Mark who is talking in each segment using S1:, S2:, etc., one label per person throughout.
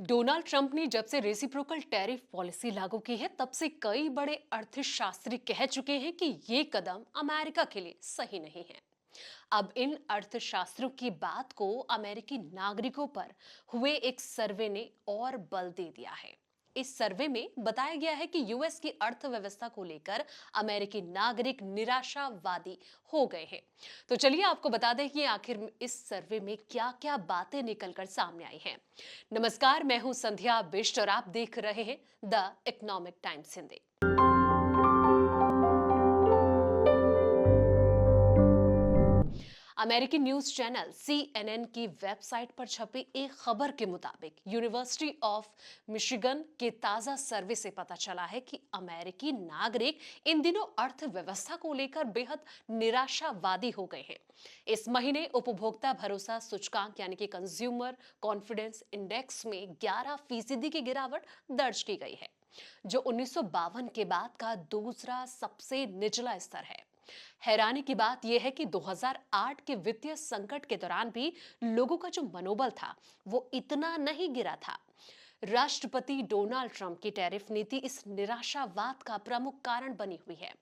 S1: Donald Trump ने जब से रेसिप्रोकल टैरिफ पॉलिसी लागू की है तब से कई बड़े अर्थशास्त्री कह चुके हैं कि ये कदम अमेरिका के लिए सही नहीं है। अब इन अर्थशास्त्रियों की बात को अमेरिकी नागरिकों पर हुए एक सर्वे ने और बल दे दिया है। इस सर्वे में बताया गया है कि यूएस की अर्थव्यवस्था को लेकर अमेरिकी नागरिक निराशावादी हो गए हैं। तो चलिए आपको बता दें कि आखिर इस सर्वे में क्या-क्या बातें निकलकर सामने आई हैं। नमस्कार, मैं हूं संध्या बिष्ट और आप देख रहे हैं द इकोनॉमिक टाइम्स हिंदी। अमेरिकी न्यूज चैनल CNN की वेबसाइट पर छपी एक खबर के मुताबिक यूनिवर्सिटी ऑफ मिशिगन के ताजा सर्वे से पता चला है कि अमेरिकी नागरिक इन दिनों अर्थव्यवस्था को लेकर बेहद निराशावादी हो गए हैं। इस महीने उपभोक्ता भरोसा सूचकांक यानी कि कंज्यूमर कॉन्फिडेंस इंडेक्स में 11% की गिरावट दर्ज की गई है, जो 1952 के बाद का दूसरा सबसे निचला स्तर है। हैरानी की बात यह है कि 2008 के वित्तीय संकट के दौरान भी लोगों का जो मनोबल था वो इतना नहीं गिरा था। राष्ट्रपति डोनाल्ड ट्रंप की टैरिफ नीति इस निराशावाद का प्रमुख कारण बनी हुई है।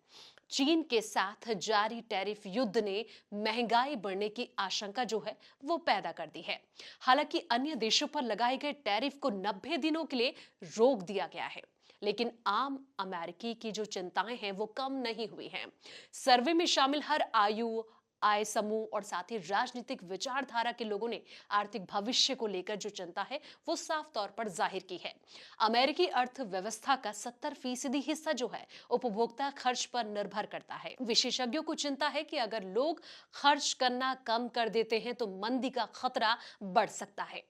S1: चीन के साथ जारी टैरिफ युद्ध ने महंगाई बढ़ने की आशंका जो है वो पैदा कर दी है। हालांकि अन्य देशों पर लगाए गए टैरिफ को 90 दिनों के लिए रोक दिया गया है, लेकिन आम अमेरिकी की जो चिंताएं हैं वो कम नहीं हुई हैं। सर्वे में शामिल हर आयु, आय समूह और साथ ही राजनीतिक विचारधारा के लोगों ने आर्थिक भविष्य को लेकर जो चिंता है वो साफ तौर पर जाहिर की है। अमेरिकी अर्थव्यवस्था का 70% हिस्सा जो है उपभोक्ता खर्च पर निर्भर करता है। विशेषज्ञों को चिंता है कि अगर लोग खर्च करना कम कर देते हैं तो मंदी का खतरा बढ़ सकता है।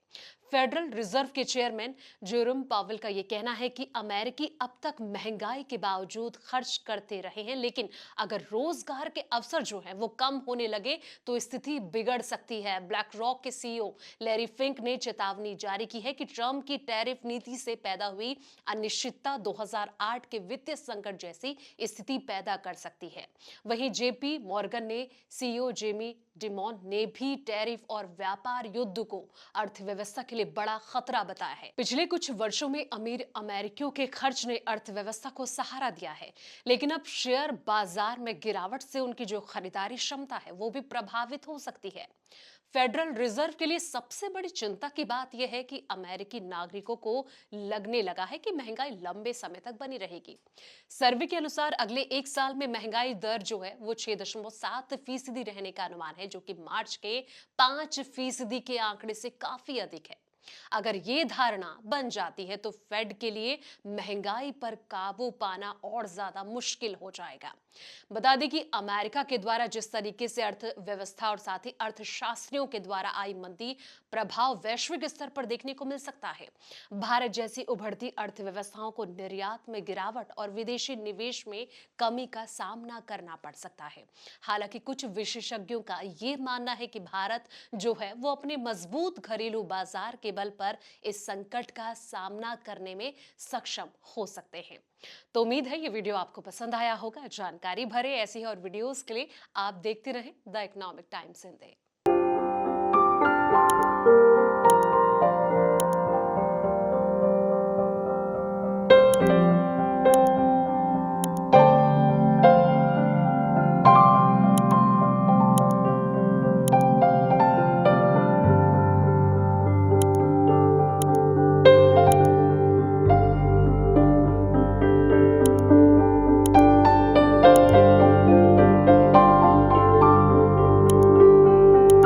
S1: फेडरल रिजर्व के चेयरमैन जेरोम पावेल का यह कहना है कि अमेरिकी अब तक महंगाई के बावजूद खर्च करते रहे हैं, लेकिन अगर रोजगार के अवसर जो हैं वो कम होने लगे तो स्थिति बिगड़ सकती है। ब्लैक रॉक के CEO लैरी फिंक ने चेतावनी जारी की है कि ट्रंप की टैरिफ नीति से पैदा हुई अनिश्चितता 2008 के वित्तीय संकट जैसी स्थिति पैदा कर सकती है। वहीं JP मॉर्गन ने CEO जेमी डिमॉन ने भी टैरिफ और व्यापार युद्ध को अर्थव्यवस्था के लिए बड़ा खतरा बताया है। पिछले कुछ वर्षों में अमीर अमेरिकियों के खर्च ने अर्थव्यवस्था को सहारा दिया है, लेकिन अब शेयर बाजार में गिरावट से उनकी जो खरीदारी क्षमता है वो भी प्रभावित हो सकती है। फेडरल रिजर्व के लिए सबसे बड़ी चिंता की बात यह है कि अमेरिकी नागरिकों को लगने लगा है कि महंगाई लंबे समय तक बनी रहेगी। सर्वे के अनुसार अगले एक साल में महंगाई दर जो है वो 6.7% रहने का अनुमान है, जो कि मार्च के 5% के आंकड़े से काफी अधिक है। अगर ये धारणा बन जाती है तो फेड के लिए महंगाई पर काबू पाना और ज्यादा मुश्किल हो जाएगा। बता दें कि अमेरिका के द्वारा जिस तरीके से अर्थव्यवस्था और साथ ही अर्थशास्त्रियों के द्वारा आई मंदी प्रभाव वैश्विक स्तर पर देखने को मिल सकता है। भारत जैसी उभरती अर्थव्यवस्थाओं को निर्यात में गिरावट और विदेशी निवेश में कमी का सामना करना पड़ सकता है। हालांकि कुछ विशेषज्ञों का ये मानना है कि भारत जो है वो अपने मजबूत घरेलू बाजार के बल पर इस संकट का सामना करने में सक्षम हो सकते हैं। तो उम्मीद है ये वीडियो आपको पसंद आया होगा। जानकारी भरे ऐसी और वीडियोस के लिए आप देखते रहें द इकोनॉमिक टाइम्स हिंदी।